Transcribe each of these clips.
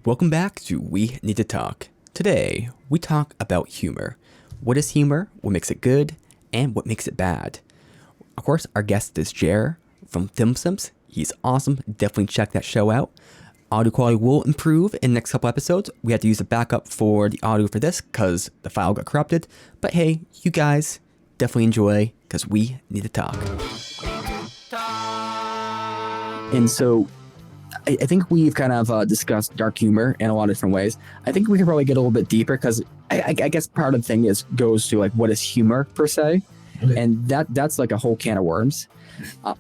Welcome back to We Need to Talk. Today, we talk about humor. What is humor, what makes it good, and what makes it bad? Of course, our guest is Jere from FilmSimps. He's awesome. Definitely check that show out. Audio quality will improve in the next couple episodes. We had to use a backup for the audio for this because the file got corrupted. But hey, you guys definitely enjoy because we need to talk. And so I think we've kind of discussed dark humor in a lot of different ways. I think we could probably get a little bit deeper because I guess part of the thing goes to like what is humor per se, and that's like a whole can of worms.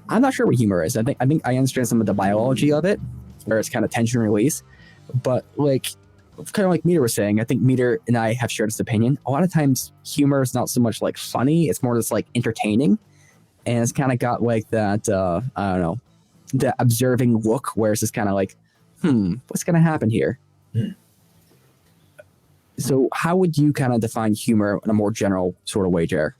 I'm not sure what humor is. I think I understand some of the biology of it, where it's kind of tension release, but like kind of like Meter was saying, I think Meter and I have shared this opinion. A lot of times humor is not so much like funny; it's more just like entertaining, and it's kind of got like that I don't know, the observing look where it's just kind of like, what's going to happen here? So how would you kind of define humor in a more general sort of way, Jer?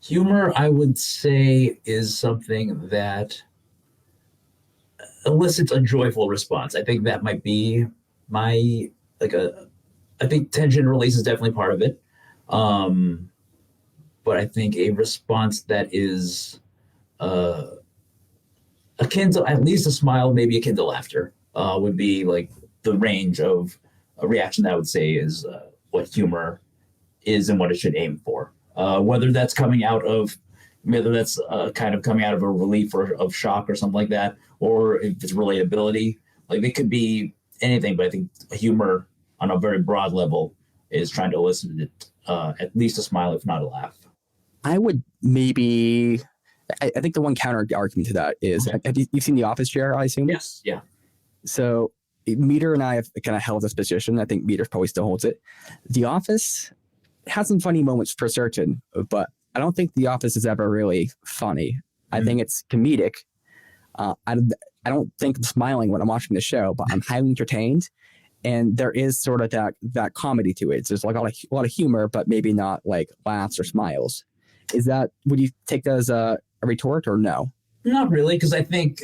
Humor, I would say, is something that elicits a joyful response. I think that might be I think tension release is definitely part of it. But I think a response that is akin to at least a smile, maybe akin to laughter, would be like the range of a reaction that I would say is what humor is and what it should aim for. Whether that's coming out of kind of coming out of a relief or of shock or something like that, or if it's relatability, like it could be anything. But I think humor on a very broad level is trying to elicit at least a smile, if not a laugh. I would maybe, I think the one counter argument to that is, okay. You've seen The Office, Jer, I assume? Yes, yeah. So Meter and I have kind of held this position. I think Meter probably still holds it. The Office has some funny moments for certain, but I don't think The Office is ever really funny. I think it's comedic. I don't think I'm smiling when I'm watching the show, but I'm highly entertained. And there is sort of that comedy to it. So there's like a lot of humor, but maybe not like laughs or smiles. Would you take that as a retort or no? Not really, because I think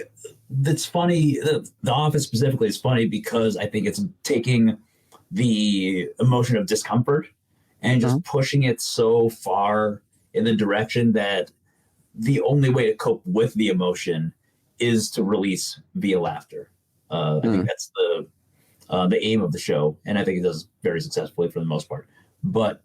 that's funny. The Office specifically is funny because I think it's taking the emotion of discomfort and just pushing it so far in the direction that the only way to cope with the emotion is to release via laughter. I think that's the aim of the show, and I think it does very successfully for the most part. But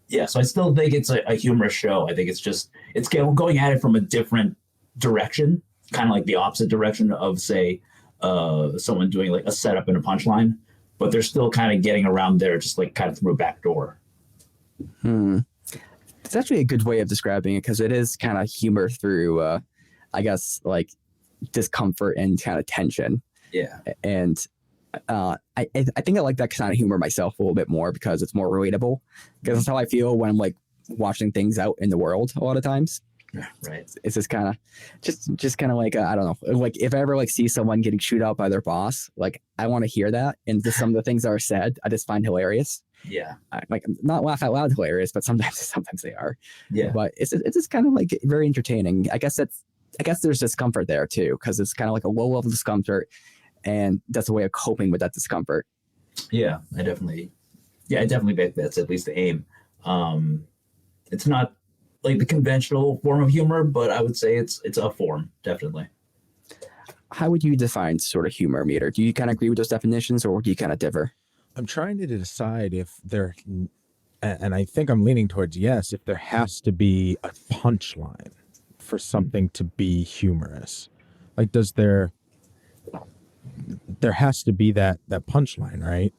yeah, so I still think it's a humorous show. I think it's going at it from a different direction, kind of like the opposite direction of, say, someone doing like a setup and a punchline, but they're still kind of getting around there just like kind of through a back door. It's actually a good way of describing it because it is kind of humor through, I guess, like discomfort and kind of tension. Yeah. And I think I like that kind of humor myself a little bit more because it's more relatable. Because that's how I feel when I'm like watching things out in the world a lot of times. Yeah, right. It's just kind of, just kind of like I don't know. Like if I ever like see someone getting chewed out by their boss, like I want to hear that, and just some of the things that are said, I just find hilarious. Yeah. Like not laugh out loud hilarious, but sometimes they are. Yeah. But it's just kind of like very entertaining. I guess there's discomfort there too, because it's kind of like a low level discomfort. And that's a way of coping with that discomfort. Yeah, I definitely think that's at least the aim. It's not like the conventional form of humor, but I would say it's a form, definitely. How would you define sort of humor, Meter? Do you kind of agree with those definitions, or do you kind of differ? I'm trying to decide if there, and I think I'm leaning towards yes, if there has to be a punchline for something to be humorous. Like, there has to be that punchline, right?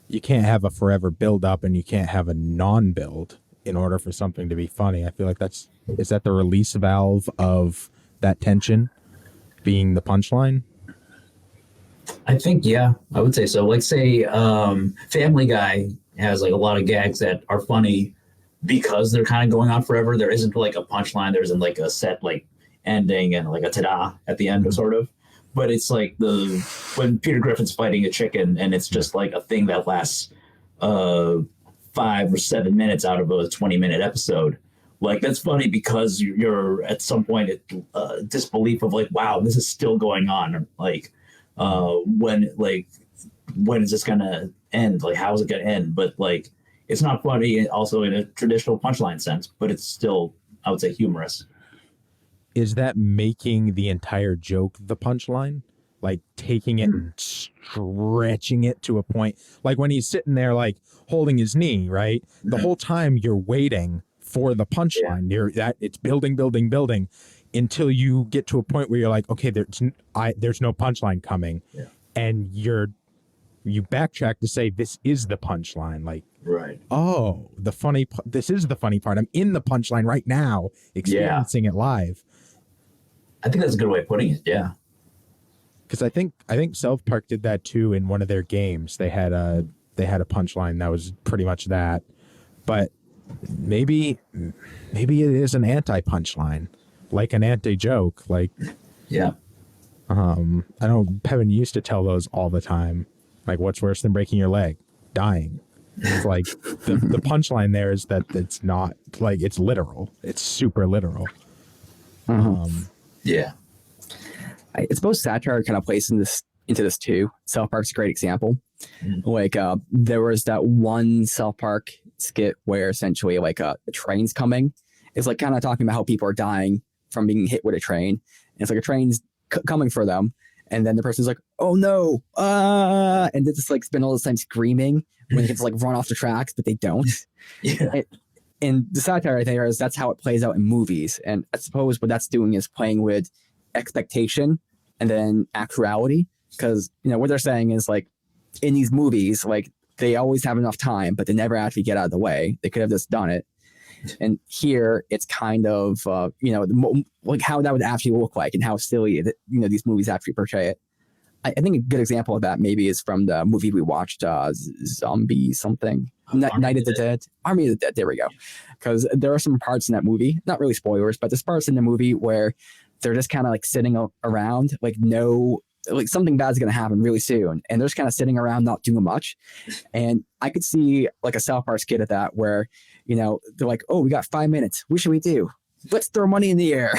You can't have a forever build up and you can't have a non-build in order for something to be funny. I feel like is that the release valve of that tension being the punchline? I think, yeah, I would say so. Like, say, Family Guy has like a lot of gags that are funny because they're kind of going on forever. There isn't like a punchline. There isn't like a set like ending and like a ta-da at the end, sort of. But it's like when Peter Griffin's fighting a chicken and it's just like a thing that lasts 5 or 7 minutes out of a 20-minute episode. Like that's funny because you're at some point at disbelief of like, wow, this is still going on. Like, when is this gonna end? Like, how is it gonna end? But like, it's not funny also in a traditional punchline sense, but it's still, I would say, humorous. Is that making the entire joke the punchline? Like taking it and stretching it to a point, like when he's sitting there like holding his knee, right? The whole time you're waiting for the punchline. It's building until you get to a point where you're like, okay, there's no punchline coming, and you backtrack to say this is the punchline. Like, right? Oh, this is the funny part. I'm in the punchline right now, experiencing it live. I think that's a good way of putting it. Yeah. Because I think South Park did that too in one of their games. They had a punchline that was pretty much that, but maybe it is an anti-punchline, like an anti-joke. Like, I know Pevin used to tell those all the time. Like, what's worse than breaking your leg? Dying. It's like the punchline there is that it's not like it's literal. It's super literal. Yeah. I suppose satire kind of plays into this too. South Park's a great example. Like there was that one South Park skit where essentially like a train's coming. It's like kind of talking about how people are dying from being hit with a train. And it's like a train's coming for them. And then the person's like, oh no, and they just like spend all this time screaming when they get to like run off the tracks, but they don't. And the satire I think is that's how it plays out in movies. And I suppose what that's doing is playing with expectation and then actuality, because what they're saying is like in these movies, like they always have enough time, but they never actually get out of the way. They could have just done it. And here it's kind of like how that would actually look like and how silly that these movies actually portray it. I think a good example of that maybe is from the movie we watched, Zombie something, Night of the Dead, Army of the Dead. There we go. Because there are some parts in that movie, not really spoilers, but there's parts in the movie where they're just kind of like sitting around, like something bad's going to happen really soon. And they're just kind of sitting around, not doing much. And I could see like a South Park skit of that where, they're like, oh, we got 5 minutes. What should we do? Let's throw money in the air.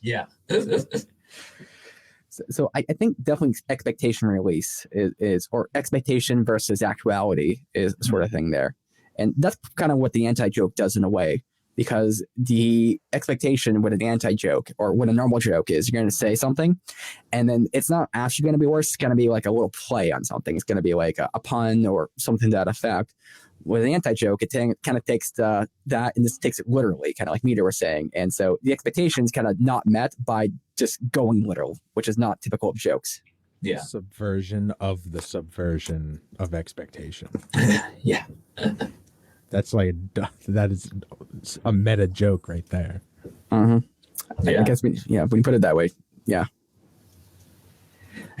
Yeah. So I think definitely expectation release is or expectation versus actuality is sort of thing there. And that's kind of what the anti-joke does in a way. Because the expectation with an anti-joke or what a normal joke is, you're going to say something and then it's not actually going to be worse. It's going to be like a little play on something. It's going to be like a pun or something to that effect. With an anti-joke, it kind of takes that and this takes it literally, kind of like Mita was saying. And so the expectation is kind of not met by just going literal, which is not typical of jokes. Yeah. Subversion of the subversion of expectation. Yeah. That is a meta joke right there. I guess when you put it that way, yeah.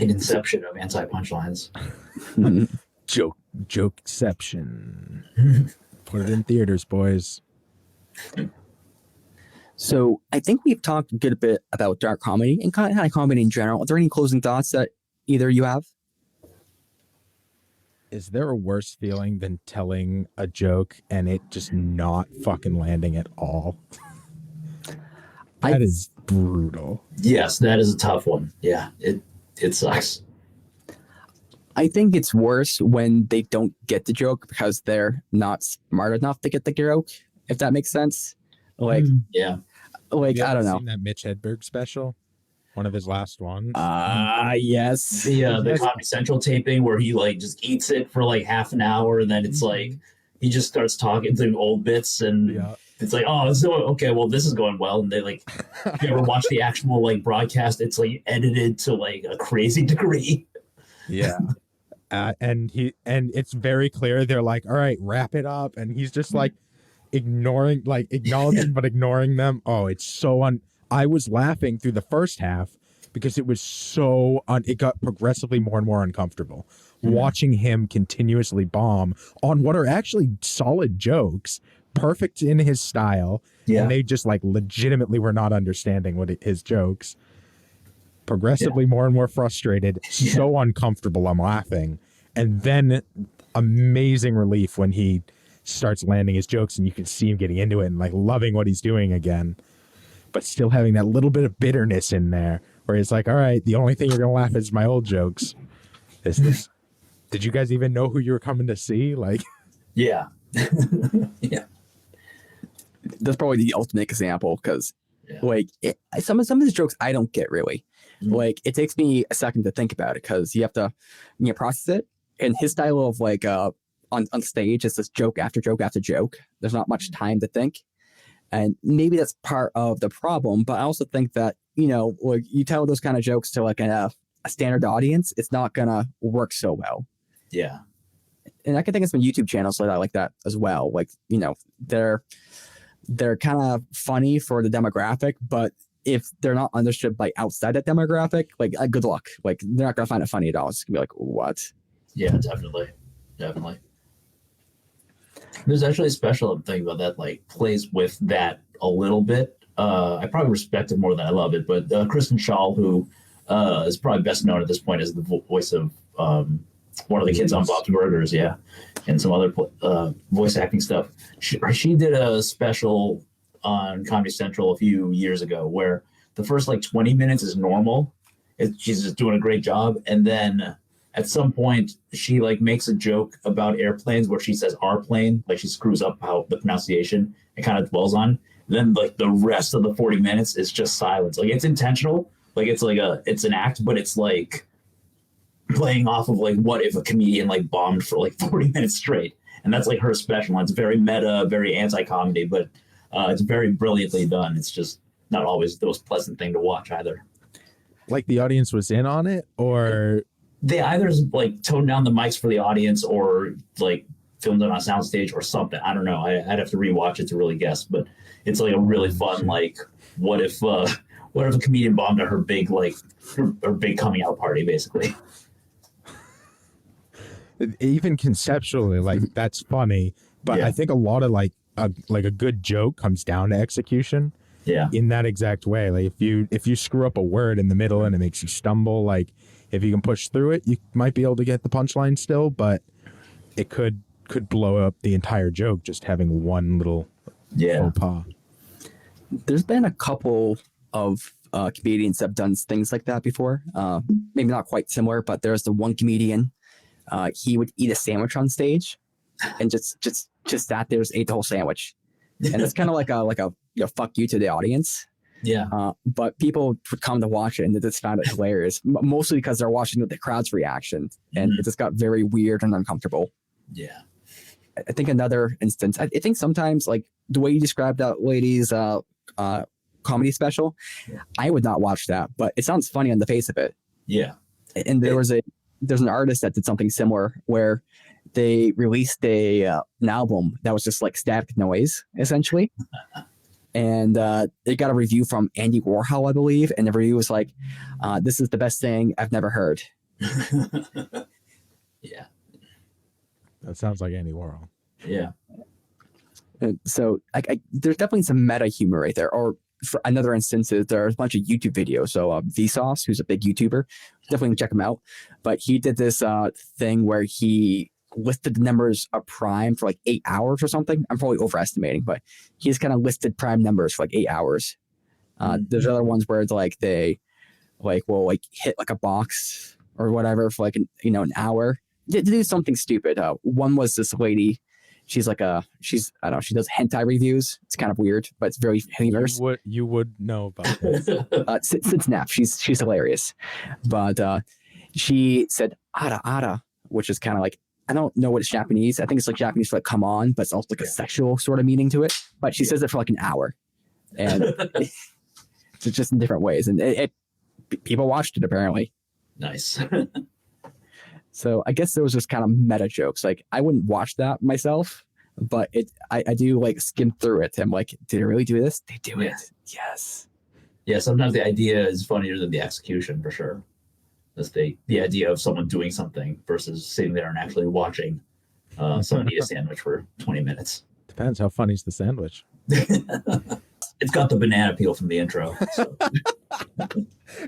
An inception of anti-punchlines. Jokeception. Put it in theaters, boys. So I think we've talked a good bit about dark comedy and kind of comedy in general. Are there any closing thoughts that either you have? Is there a worse feeling than telling a joke and it just not fucking landing at all? That is brutal. Yes, that is a tough one. Yeah, it sucks. I think it's worse when they don't get the joke because they're not smart enough to get the joke, if that makes sense. Like, like, I don't know. Seen that Mitch Hedberg special? One of his last ones. Yes. The Comedy Central taping where he like just eats it for like half an hour and then it's like he just starts talking through old bits and it's like, oh, so okay, well this is going well. And they like if you ever watch the actual like broadcast, it's like edited to like a crazy degree. Yeah. And it's very clear they're like, all right, wrap it up. And he's just like acknowledging but ignoring them. Oh, it's so I was laughing through the first half because it was so it got progressively more and more uncomfortable watching him continuously bomb on what are actually solid jokes, perfect in his style. And they just like legitimately were not understanding his jokes. Progressively more and more frustrated, so uncomfortable I'm laughing. And then amazing relief when he starts landing his jokes, and you can see him getting into it and like loving what he's doing again, but still having that little bit of bitterness in there where it's like, all right, the only thing you're gonna laugh at is my old jokes. This. Did you guys even know who you were coming to see? Like, yeah. Yeah. That's probably the ultimate example because like some of his jokes I don't get really. Like it takes me a second to think about it because you have to process it. And his style of like on stage is just joke after joke after joke. There's not much time to think. And maybe that's part of the problem. But I also think that, like you tell those kind of jokes to like a standard audience, it's not going to work so well. Yeah. And I can think of some YouTube channels like that as well. Like, they're kind of funny for the demographic, but if they're not understood by outside that demographic, like good luck. Like they're not going to find it funny at all. It's going to be like, what? Yeah, definitely. Definitely. There's actually a special thing about that, like plays with that a little bit. I probably respect it more than I love it, but Kristen Schaal, who is probably best known at this point as the voice of one of the kids on Bob's Burgers, yeah, and some other voice acting stuff. She did a special on Comedy Central a few years ago where the first like 20 minutes is normal. She's just doing a great job, and then at some point she like makes a joke about airplanes where she says "our plane," like she screws up how the pronunciation and kind of dwells on. And then like the rest of the 40 minutes is just silence. Like it's intentional, like it's an act, but it's like playing off of like what if a comedian like bombed for like 40 minutes straight. And that's like her special. It's very meta, very anti-comedy, but it's very brilliantly done. It's just not always the most pleasant thing to watch either. Like the audience was in on it, or they either like toned down the mics for the audience or like filmed it on a soundstage or something. I don't know. I'd have to rewatch it to really guess, but it's like a really fun, like what if a comedian bombed at her big, like her big coming out party, basically. even conceptually, like that's funny, but I think a lot of like a good joke comes down to execution. Yeah. In that exact way, like if you screw up a word in the middle and it makes you stumble, like if you can push through it, you might be able to get the punchline still, but it could blow up the entire joke just having one little faux pas. There's been a couple of comedians that have done things like that before. Maybe not quite similar, but there's the one comedian. He would eat a sandwich on stage, and just sat there, just ate the whole sandwich, and it's kind of like a fuck you to the audience. Yeah. But people would come to watch it and they just found it hilarious, mostly because they're watching the crowd's reaction, and it just got very weird and uncomfortable. Yeah. I think another instance, I think sometimes like the way you described that lady's comedy special, I would not watch that, but it sounds funny on the face of it. Yeah. And there's an artist that did something similar where they released an album that was just like static noise, essentially. And they got a review from Andy Warhol, I believe. And the review was like, this is the best thing I've never heard. Yeah. That sounds like Andy Warhol. Yeah. So there's definitely some meta humor right there. Or for another instance, there's a bunch of YouTube videos. So Vsauce, who's a big YouTuber, definitely check him out. But he did this thing where he listed the numbers of Prime for like 8 hours or something. I'm probably overestimating, but he's kind of listed Prime numbers for like 8 hours. There's other ones where it's like they will hit like a box or whatever for like an hour to do something stupid. One was this lady. She's I don't know. She does hentai reviews. It's kind of weird, but it's very humorous. You would know about this. Sid Snap. She's hilarious, but she said "ara ara," which is kind of like, I don't know what it's Japanese. I think it's like Japanese for like "come on," but it's also like a sexual sort of meaning to it. But she says it for like an hour, and it's just in different ways, and people watched it apparently. Nice. So I guess there was just kind of meta jokes. Like I wouldn't watch that myself, but I do like skim through it. I'm like, did they really do this? They do it. Yes. Yeah. Sometimes the idea is funnier than the execution, for sure. That's the idea of someone doing something versus sitting there and actually watching someone eat a sandwich for 20 minutes. Depends how funny's the sandwich. It's got the banana peel from the intro. So.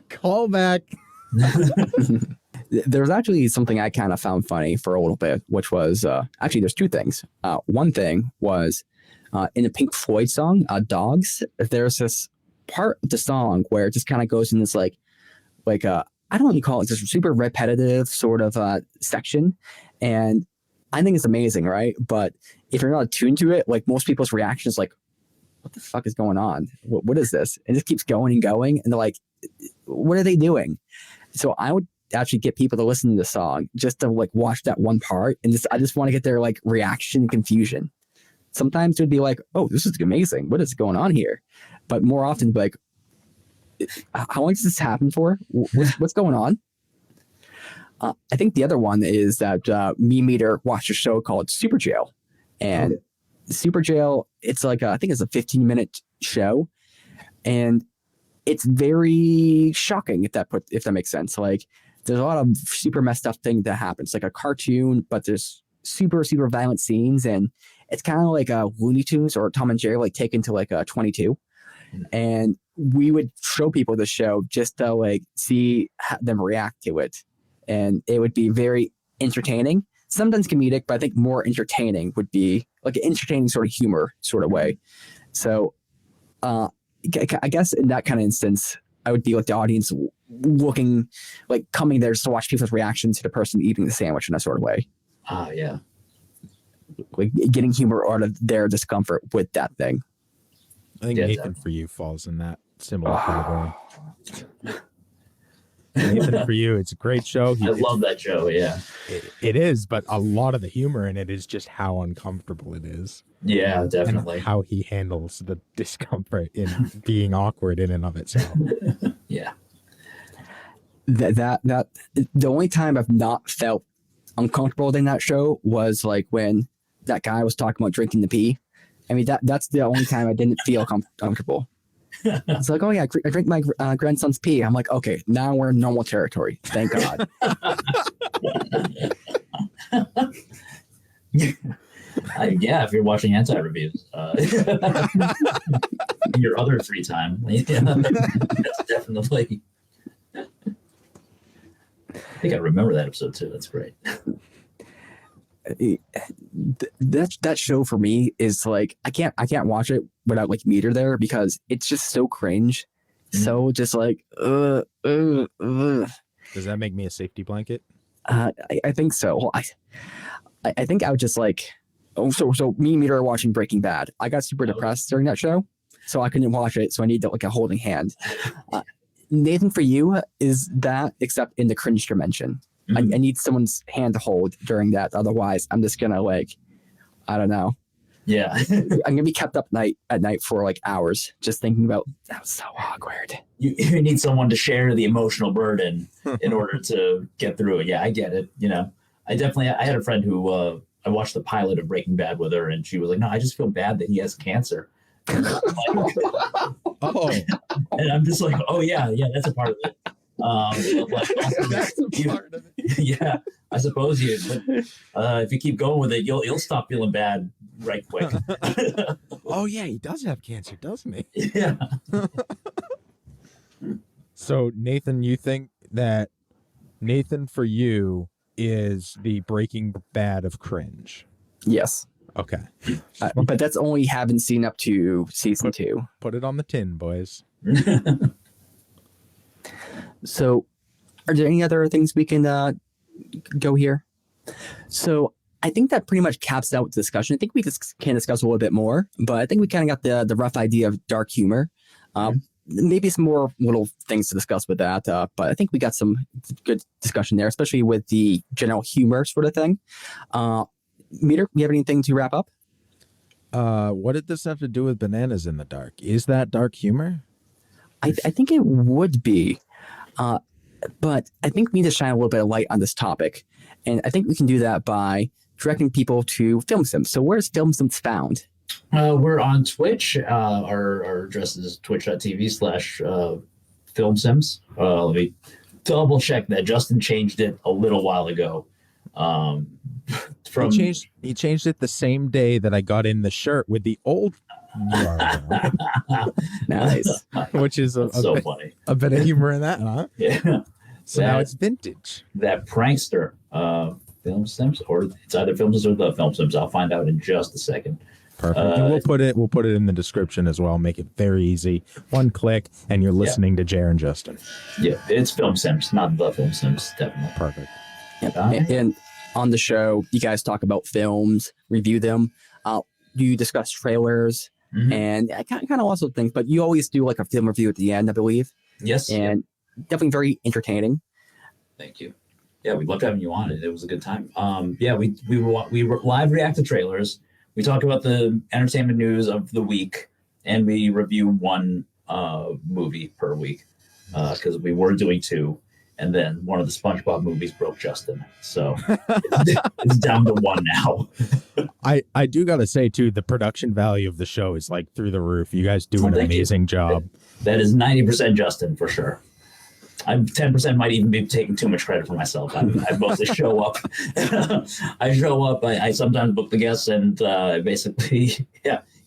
Call back. There's actually something I kind of found funny for a little bit, which was actually there's two things. One thing was in the Pink Floyd song "Dogs." There's this part of the song where it just kind of goes in this like I don't know what you call it, just super repetitive sort of section, and I think it's amazing, right? But if you're not attuned to it, like most people's reaction is like, "What the fuck is going on? What is this?" And it just keeps going and going, and they're like, "What are they doing?" So I would actually get people to listen to the song just to like watch that one part, and I just want to get their like reaction and confusion. Sometimes it would be like, "Oh, this is amazing. What is going on here?" But more often, it'd be like, how long does this happen for? What's going on? I think the other one is that me and Meter watched a show called Super Jail, and Super Jail, it's like I think it's a 15-minute show, and it's very shocking if that makes sense. Like there's a lot of super messed up thing that happens, like a cartoon, but there's super violent scenes, and it's kind of like a Looney Tunes or Tom and Jerry like taken to like a 22. And we would show people the show just to like see them react to it, and it would be very entertaining, sometimes comedic, but I think more entertaining would be like an entertaining sort of humor sort of way. So I guess in that kind of instance, I would be like the audience looking, like coming there just to watch people's reaction to the person eating the sandwich in that sort of way. Yeah. Like getting humor out of their discomfort with that thing. I think Nathan for you falls in that similar category. Nathan for you, it's a great show. I love that show. Yeah, it is, but a lot of the humor in it is just how uncomfortable it is. Yeah, definitely. And how he handles the discomfort in being awkward in and of itself. Yeah. That the only time I've not felt uncomfortable in that show was like when that guy was talking about drinking the pee. I mean, that's the only time I didn't feel comfortable. It's like, oh yeah, I drink my grandson's pee. I'm like, okay, now we're in normal territory. Thank God. Yeah, if you're watching anti-reviews, your other free time, that's definitely. I think I remember that episode too. That's great. That show for me is like I can't watch it without like Meter there because it's just so cringe, so just like Does that make me a safety blanket? I think so. Well, I think I would just like so me and Meter are watching Breaking Bad. I got super depressed during that show, so I couldn't watch it. So I need like a holding hand. Nathan, for you, is that except in the cringe dimension? I need someone's hand to hold during that. Otherwise, I'm just gonna like, I don't know. Yeah, I'm gonna be kept up at night for like hours just thinking about that was so awkward. You need someone to share the emotional burden in order to get through it. Yeah, I get it. You know, I had a friend who I watched the pilot of Breaking Bad with her, and she was like, "No, I just feel bad that he has cancer." And I'm just like, "Oh yeah, that's a part of it." That's a part of it. Yeah, I suppose if you keep going with it, you'll stop feeling bad right quick. Oh yeah, he does have cancer, doesn't he? Yeah. So Nathan, you think that Nathan for you is the Breaking Bad of cringe? Yes. Okay. But that's only having seen up to season 2. Put it on the tin, boys. So, are there any other things we can go here? So, I think that pretty much caps out the discussion. I think we can discuss a little bit more, but I think we kind of got the rough idea of dark humor. Maybe some more little things to discuss with that, but I think we got some good discussion there, especially with the general humor sort of thing. Meter, you have anything to wrap up? What did this have to do with bananas in the dark? Is that dark humor? I think it would be. But I think we need to shine a little bit of light on this topic. And I think we can do that by directing people to FilmSimps. So where's FilmSimps found? We're on Twitch. Our address is twitch.tv/FilmSimps. Let me double check that. Justin changed it a little while ago. He changed it the same day that I got in the shirt with the old Nice. Which is so funny. A bit of humor in that, huh? Yeah. So now it's vintage. That prankster, FilmSimps, or it's either FilmSimps or the FilmSimps. I'll find out in just a second. Perfect. And we'll put it in the description as well. Make it very easy. One click, and you're listening to Jere and Justin. Yeah, it's FilmSimps, not the FilmSimps. Definitely. Perfect. Yep. And on the show, you guys talk about films, review them. Do you discuss trailers and kind of also things? But you always do like a film review at the end, I believe. Yes. And definitely very entertaining. Thank you. Yeah, we loved having you on. It was a good time. We live react to trailers. We talk about the entertainment news of the week, and we review one movie per week because we were doing two, and then one of the SpongeBob movies broke Justin, so it's down to one now. I do gotta say too, the production value of the show is like through the roof. You guys do an amazing job. That is 90% Justin for sure. I'm 10% might even be taking too much credit for myself. I mostly show up. I show up. I sometimes book the guests, and basically,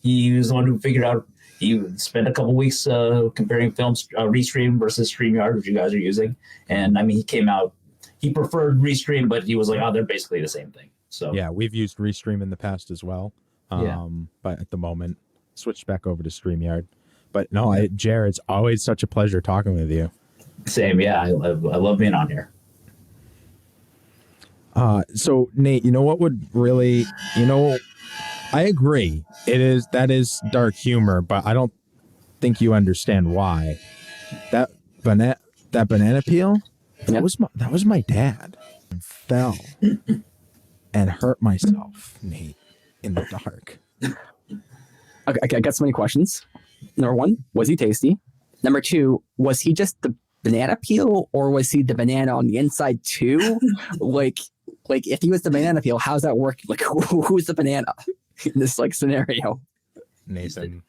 he was the one who figured out. He spent a couple weeks comparing films, Restream versus StreamYard, which you guys are using. And I mean, he came out. He preferred Restream, but he was like, "Oh, they're basically the same thing." So yeah, we've used Restream in the past as well. But at the moment, switched back over to StreamYard. But no, Jere, it's always such a pleasure talking with you. Same, yeah. I love being on here. So Nate, you know what would really, I agree. That is dark humor, but I don't think you understand why. That banana peel, that was my dad. Fell and hurt myself, Nate, in the dark. Okay, I got so many questions. Number one, was he tasty? Number two, was he just the banana peel, or was he the banana on the inside too? like if he was the banana peel, how's that work? Like who's the banana in this like scenario? Nathan,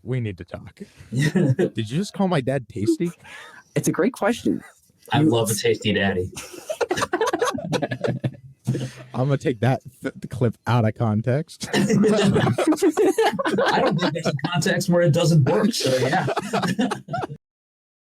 we need to talk. Did you just call my dad tasty? It's a great question. I love a tasty daddy. I'm gonna take that clip out of context. I don't think there's a context where it doesn't work. So yeah.